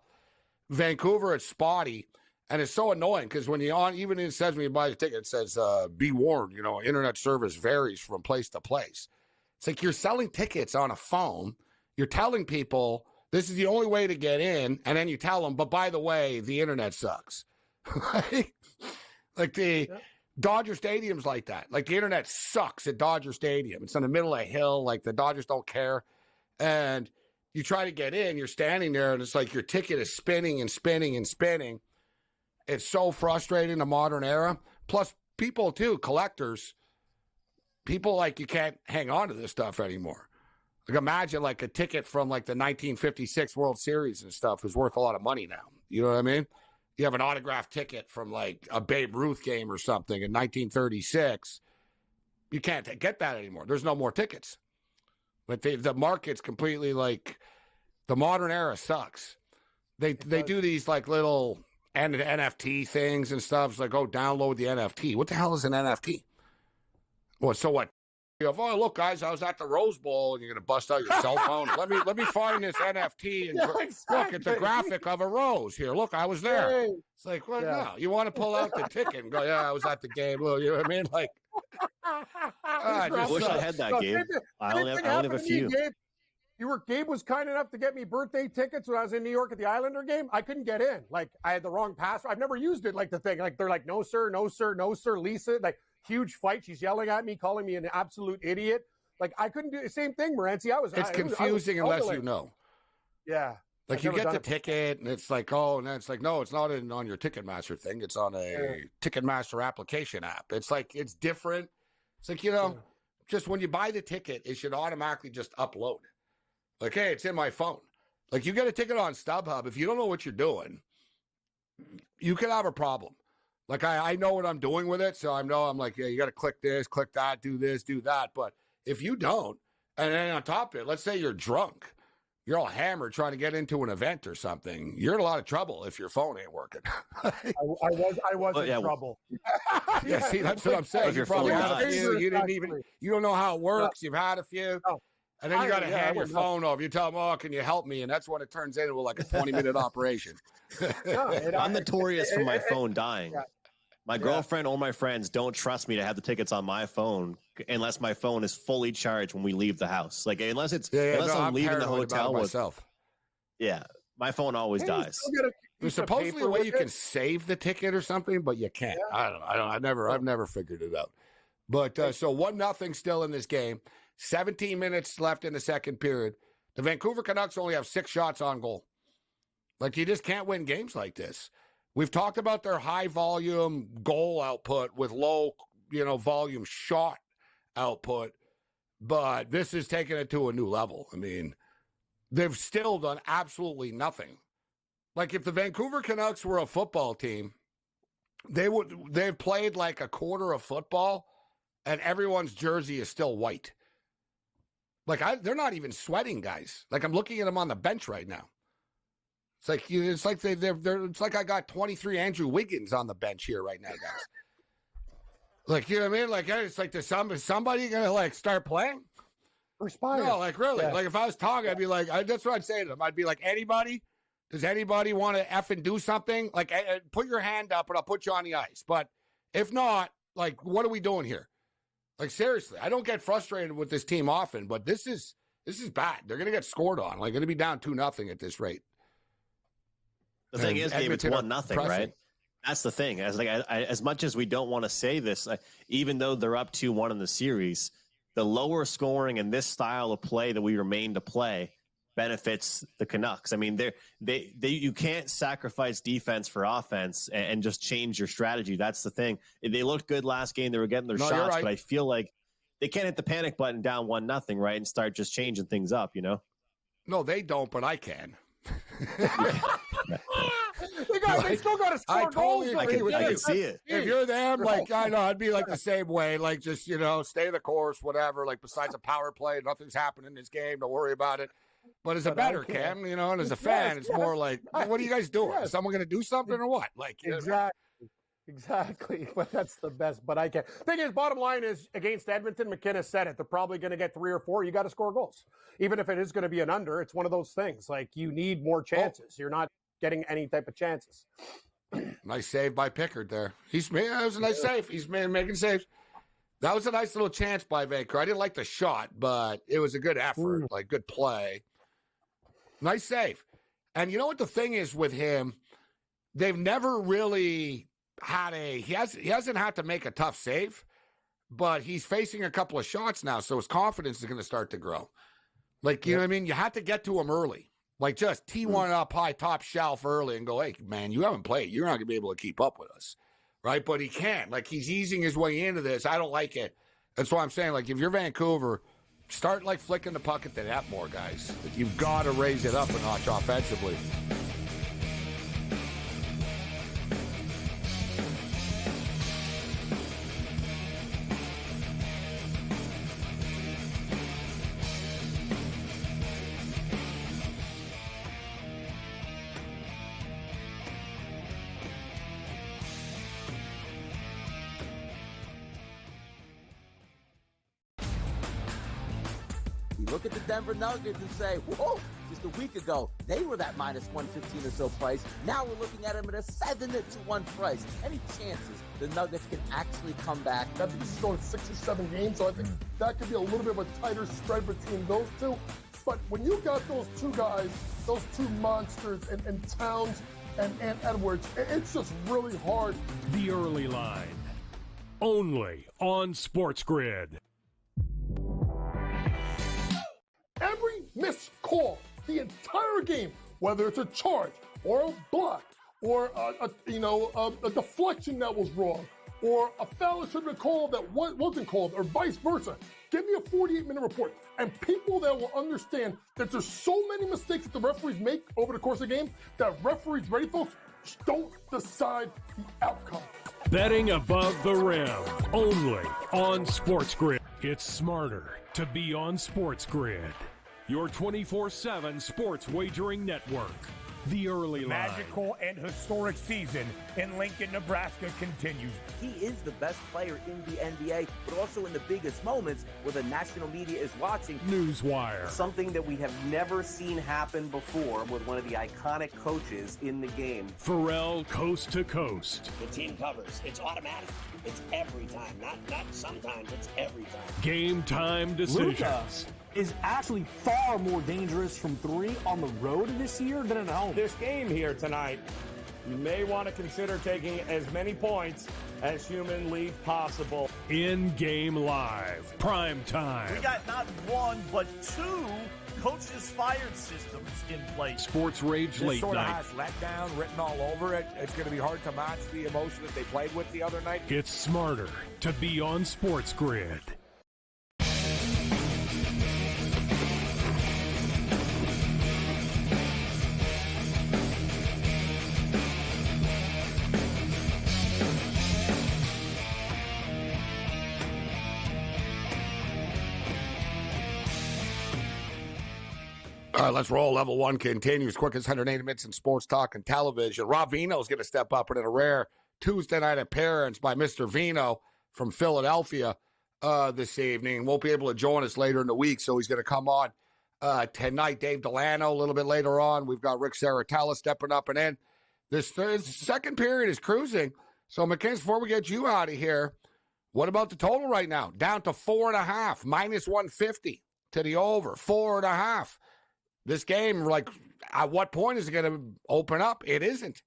Vancouver, it's spotty. And it's so annoying because when you're on, even it says when you buy the ticket, it says, be warned, internet service varies from place to place. It's like you're selling tickets on a phone. You're telling people this is the only way to get in. And then you tell them, but by the way, the internet sucks. Like the Dodger Stadium's like that. Like the internet sucks at Dodger Stadium. It's in the middle of a hill. Like the Dodgers don't care. And you try to get in, you're standing there and it's like your ticket is spinning and spinning and spinning. It's so frustrating in the modern era. Plus, people, too, collectors, people, like, you can't hang on to this stuff anymore. Like, imagine, like, a ticket from, like, the 1956 World Series and stuff is worth a lot of money now. You know what I mean? You have an autographed ticket from, like, a Babe Ruth game or something in 1936. You can't get that anymore. There's no more tickets. But the market's completely, like, the modern era sucks. They do these, like, little... and the NFT things and stuff. It's like, oh, download the NFT. What the hell is an NFT? Well, so what? You go, oh, look, guys, I was at the Rose Bowl, and you're going to bust out your cell phone. Let me find this NFT. And look, it's a graphic of a rose here. Look, I was there. Hey. It's like, well, no. You want to pull out the ticket and go, yeah, I was at the game. Well, you know what I mean? Like, I wish I had that, Gabe. I only have a few. Gabe was kind enough to get me birthday tickets when I was in New York at the Islander game. I couldn't get in. Like, I had the wrong password. I've never used it, like, the thing. Like, they're like, no, sir, no, sir, no, sir, Lisa. Like, huge fight. She's yelling at me, calling me an absolute idiot. Like, I couldn't do the same thing, Morency. It's confusing unless you know. Yeah. Like, you get the ticket, and it's like, oh, and then it's like, no, it's not on your Ticketmaster thing. It's on a Ticketmaster application app. It's like, it's different. It's like, just when you buy the ticket, it should automatically just upload. Like, hey, it's in my phone. Like, you get a ticket on StubHub. If you don't know what you're doing, you could have a problem. Like, I know what I'm doing with it, so I'm like, yeah, you got to click this, click that, do this, do that. But if you don't, and then on top of it, let's say you're drunk, you're all hammered trying to get into an event or something, you're in a lot of trouble if your phone ain't working. I was in trouble. Yeah, see, that's what I'm saying. You probably had a few. You don't know how it works. You've had a few. Oh. And then you got to hand your phone over. You tell them, oh, can you help me? And that's when it turns into like a 20-minute operation. I'm notorious for my phone dying. My girlfriend or my friends don't trust me to have the tickets on my phone unless my phone is fully charged when we leave the house. Like, unless I'm leaving the hotel with myself. Yeah, my phone always dies. There's supposedly a way you can save the ticket or something, but you can't. Yeah. I've never figured it out. But so 1-0 still in this game. 17 minutes left in the second period. The Vancouver Canucks only have 6 shots on goal. Like, you just can't win games like this. We've talked about their high volume goal output with low, volume shot output, but this is taking it to a new level. I mean, they've still done absolutely nothing. Like, if the Vancouver Canucks were a football team, they've played like a quarter of football, and everyone's jersey is still white. Like, they're not even sweating, guys. Like, I'm looking at them on the bench right now. It's like it's like I got 23 Andrew Wiggins on the bench here right now, guys. Like, you know what I mean? Like, it's like, is somebody gonna like start playing? Respire. No, like really. Yeah. Like, if I was talking, I'd be like, that's what I'd say to them. I'd be like, anybody? Does anybody want to effing do something? Like, put your hand up, and I'll put you on the ice. But if not, like, what are we doing here? Like, seriously, I don't get frustrated with this team often, but this is bad. They're going to get scored on. Like, going to be down 2-0 at this rate. The thing is, Gabe, it's 1-0, right? That's the thing. As much as we don't want to say this, even though they're up 2-1 in the series, the lower scoring and this style of play that we remain to play benefits the Canucks. I mean, you can't sacrifice defense for offense and just change your strategy. That's the thing. They looked good last game. They were getting their shots, but I feel like they can't hit the panic button down 1-0, right, and start just changing things up, No, they don't, but I can. They still got to score goals. I can see it. If you're them, I know, I'd be like the same way. Just, stay the course, whatever. Besides a power play, nothing's happening in this game. Don't worry about it. But as a better Cam, and as a fan, it's more like, what are you guys doing? Is someone going to do something or what? Exactly. But that's the best. But I can't. Thing is, bottom line is, against Edmonton, McKinnon said it. They're probably going to get 3 or 4. You got to score goals. Even if it is going to be an under, it's one of those things. You need more chances. You're not getting any type of chances. Nice save by Pickard there. That was a nice save. He's making saves. That was a nice little chance by Vancouver. I didn't like the shot, but it was a good effort, good play. Nice save. And you know what the thing is with him? They've never really had he hasn't had to make a tough save, but he's facing a couple of shots now, so his confidence is going to start to grow. You know what I mean? You have to get to him early. Just T1 up high, top shelf early and go, hey, man, you haven't played. You're not going to be able to keep up with us, right? But he can't. He's easing his way into this. I don't like it. That's why I'm saying, if you're Vancouver, start, flicking the puck at the net more, guys. You've got to raise it up a notch offensively. Look at the Denver Nuggets and say, whoa, just a week ago, they were that minus 115 or so price. Now we're looking at them at a 7-1 price. Any chances the Nuggets can actually come back? I think this is going 6 or 7 games, so I think that could be a little bit of a tighter spread between those two. But when you got those two guys, those two monsters, and Towns and Edwards, it's just really hard. The early line, only on SportsGrid. Every missed call, the entire game, whether it's a charge or a block or a deflection that was wrong or a foul that should have been called that wasn't called or vice versa. Give me a 48-minute report. And people that will understand that there's so many mistakes that the referees make over the course of the game that referees, ready folks, don't decide the outcome. Betting above the rim, only on SportsGrid. It's smarter to be on SportsGrid. Your 24/7 sports wagering network. The early line. Magical and historic season in Lincoln, Nebraska continues. He is the best player in the NBA, but also in the biggest moments where the national media is watching. Newswire. Something that we have never seen happen before with one of the iconic coaches in the game. Pharrell coast to coast. The team covers. It's automatic. It's every time. Not sometimes. It's every time. Game time decisions. Luka is actually far more dangerous from 3 on the road this year than at home. This game here tonight, you may want to consider taking as many points as humanly possible. In-game live, prime time. We got not 1, but 2 coaches fired systems in place. SportsRage late sort of night. has letdown written all over it. It's going to be hard to match the emotion that they played with the other night. It's smarter to be on SportsGrid. All right, let's roll. Level 1 continues. Quickest 180 minutes in sports talk and television. Rob Vino's going to step up in a rare Tuesday night appearance by Mr. Vino from Philadelphia this evening. Won't be able to join us later in the week, so he's going to come on tonight. Dave Delano a little bit later on. We've got Rick Saratella stepping up and in. This second period is cruising. So, McKenzie, before we get you out of here, what about the total right now? Down to 4.5, minus 150 to the over, 4.5. This game, at what point is it going to open up? It isn't.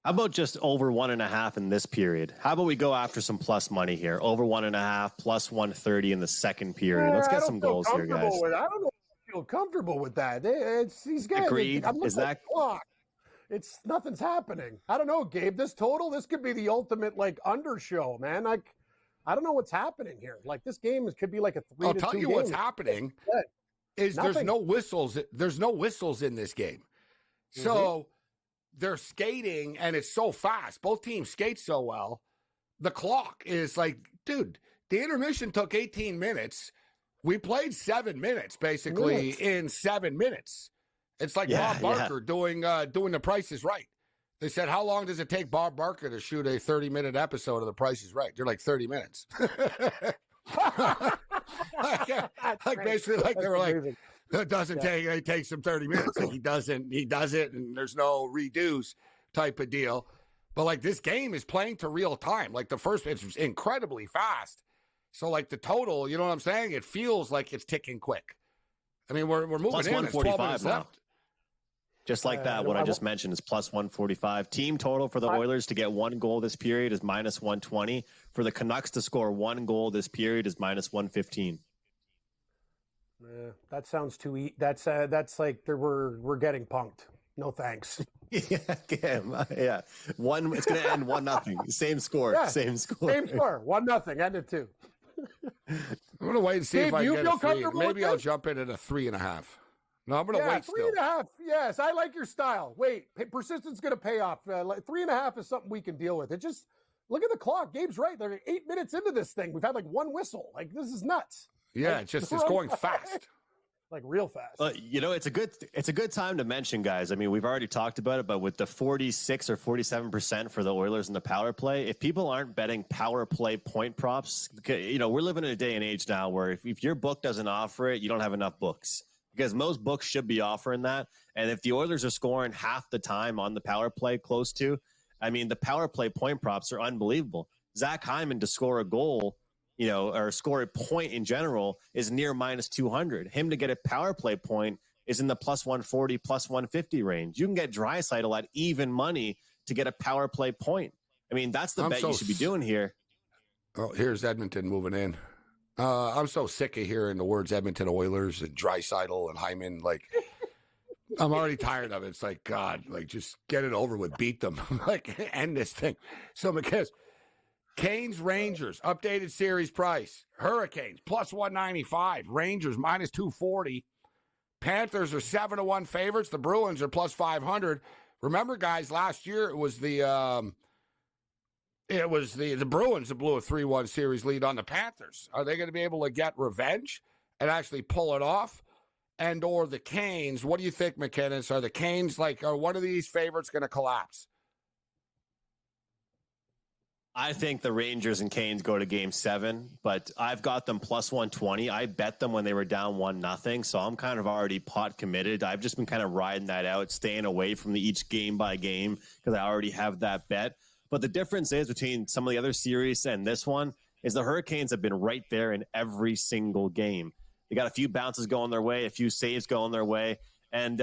How about just over 1.5 in this period? How about we go after some plus money here? Over 1.5 plus 130 in the second period. Let's get some goals here, guys. I don't know if I feel comfortable with that. He's getting. Agreed. I'm looking Is at that the clock. Nothing's happening. I don't know, Gabe. This could be the ultimate under show, man. I don't know what's happening here. This game could be like a 3-2 I'll tell you game. what's happening is there's no whistles. There's no whistles in this game. So they're skating, and it's so fast. Both teams skate so well. The clock is dude, the intermission took 18 minutes. We played 7 minutes, basically, in 7 minutes. It's like Bob Barker doing The Price is Right. They said, how long does it take Bob Barker to shoot a 30-minute episode of The Price is Right? They're like 30 minutes. Basically, they were like, it doesn't take, it takes him 30 minutes. He does it, and there's no redos type of deal. But this game is playing to real time. The first, it's incredibly fast. So the total, you know what I'm saying? It feels like it's ticking quick. I mean, we're moving plus in. 145 it's 12 minutes now. left. Just like that, what I just mentioned is plus 145. Team total for the Oilers to get 1 goal this period is minus 120. For the Canucks to score 1 goal this period is minus 115. That sounds too easy. That's we're getting punked. No thanks. Yeah. It's going to end 1-0. Same score. Yeah, Same score. 1-0. Ended 2. I'm going to wait and see Dave, if I you can feel get a 3. comfortable Maybe with I'll this? jump in at a 3.5. No, I'm going to wait still. 3.5. Yes, I like your style. Wait, persistence is going to pay off. 3.5 is something we can deal with. It just look at the clock. Gabe's right. They're 8 minutes into this thing. We've had 1 whistle. This is nuts. Yeah, it's going fast. Real fast. It's a good time to mention, guys. I mean, we've already talked about it, but with the 46 or 47% for the Oilers in the power play, if people aren't betting power play point props, we're living in a day and age now where if your book doesn't offer it, you don't have enough books. Because most books should be offering that. And if the Oilers are scoring half the time on the power play close to, the power play point props are unbelievable. Zach Hyman to score a goal, or score a point in general is near minus 200. Him to get a power play point is in the plus 140, plus 150 range. You can get Draisaitl at even money to get a power play point. That's the bet you should be doing here. Oh, here's Edmonton moving in. I'm so sick of hearing the words Edmonton Oilers and Draisaitl and Hyman. I'm already tired of it. It's God, just get it over with. Beat them. End this thing. So, because Canes Rangers, updated series price. Hurricanes, plus 195. Rangers, minus 240. Panthers are 7-1 favorites. The Bruins are plus 500. Remember, guys, last year it was the Bruins that blew a 3-1 series lead on the Panthers. Are they going to be able to get revenge and actually pull it off? And or the Canes, what do you think, McKinnon? Are the Canes are one of these favorites going to collapse? I think the Rangers and Canes go to Game 7, but I've got them plus 120. I bet them when they were down 1-0, so I'm kind of already pot committed. I've just been kind of riding that out, staying away from each game by game because I already have that bet. But the difference is between some of the other series and this one is the Hurricanes have been right there in every single game. They got a few bounces going their way, a few saves going their way. And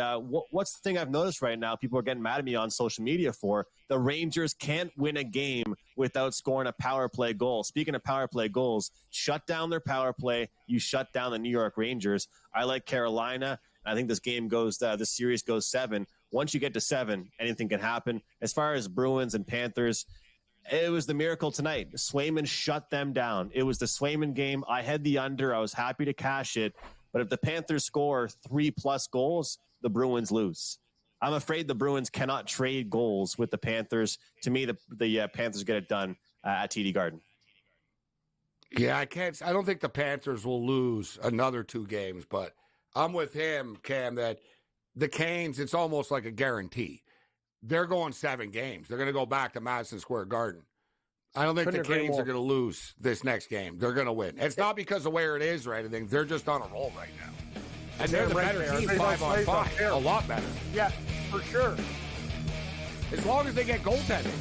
what's the thing I've noticed right now? People are getting mad at me on social media for the Rangers can't win a game without scoring a power play goal. Speaking of power play goals, shut down their power play. You shut down the New York Rangers. I like Carolina. I think this game goes, this series goes 7. Once you get to 7, anything can happen. As far as Bruins and Panthers, it was the miracle tonight. Swayman shut them down. It was the Swayman game. I had the under. I was happy to cash it. But if the Panthers score 3+ goals, the Bruins lose. I'm afraid the Bruins cannot trade goals with the Panthers. To me, the Panthers get it done at TD Garden. Yeah, I don't think the Panthers will lose another 2 games, but I'm with him, Cam, that the Canes, it's almost like a guarantee. They're going 7 games. They're going to go back to Madison Square Garden. I don't think the Canes are going to lose this next game. They're going to win. It's not because of where it is or anything. They're just on a roll right now. And they're the better team 5-on-5. A lot better. Yeah, for sure. As long as they get goaltending.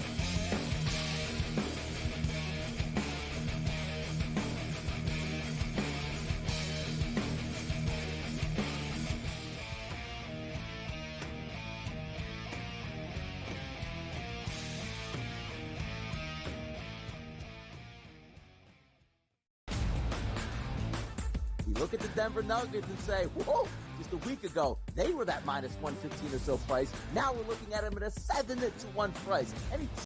look at the Denver Nuggets and say, whoa, just a week ago, they were that minus 115 or so price. Now we're looking at them at a 7-1 price. Any